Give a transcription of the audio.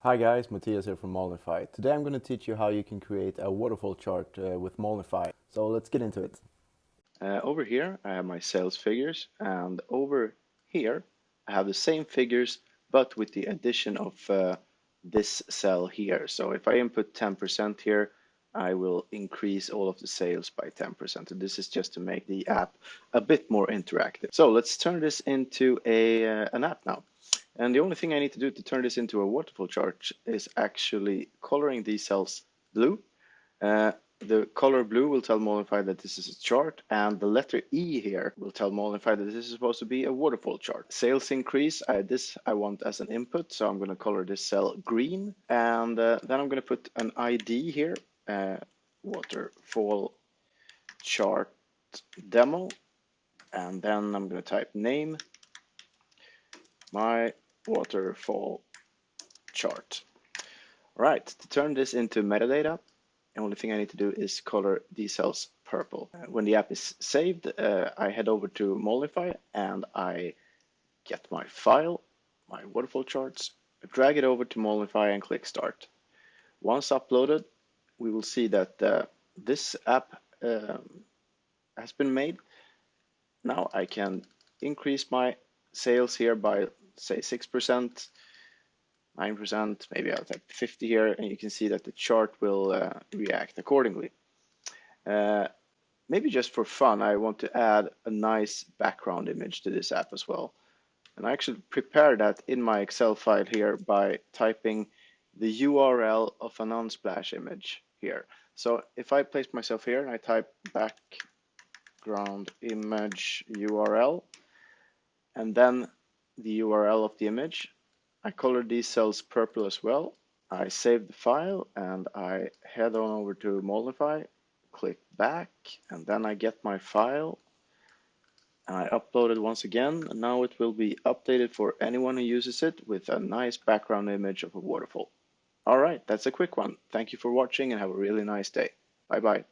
Hi guys, Matthias here from Molnify. Today I'm going to teach you how you can create a waterfall chart with Molnify. So let's get into it. Over here, I have my sales figures, and over here, I have the same figures, but with the addition of this cell here. So if I input 10% here, I will increase all of the sales by 10%. And this is just to make the app a bit more interactive. So let's turn this into an app now. And the only thing I need to do to turn this into a waterfall chart is actually coloring these cells blue. The color blue will tell Molnify that this is a chart, and the letter E here will tell Molnify that this is supposed to be a waterfall chart. Sales increase, this I want as an input, so I'm going to color this cell green, and then I'm going to put an ID here, waterfall chart demo, and then I'm going to type name, my waterfall chart. All right, to turn this into metadata, the only thing I need to do is color these cells purple. When the app is saved, I head over to Molnify and I get my file, my waterfall charts, drag it over to Molnify and click start. Once uploaded, we will see that this app has been made. Now I can increase my sales here by say 6%, 9%, maybe I'll type 50 here, and you can see that the chart will react accordingly. Maybe just for fun, I want to add a nice background image to this app as well. And I actually prepare that in my Excel file here by typing the URL of an Unsplash image here. So if I place myself here and I type background image URL and then the URL of the image, I color these cells purple as well. I save the file and I head on over to Molnify, click back, and then I get my file and I upload it once again. And now it will be updated for anyone who uses it with a nice background image of a waterfall. All right, that's a quick one. Thank you for watching and have a really nice day. Bye bye.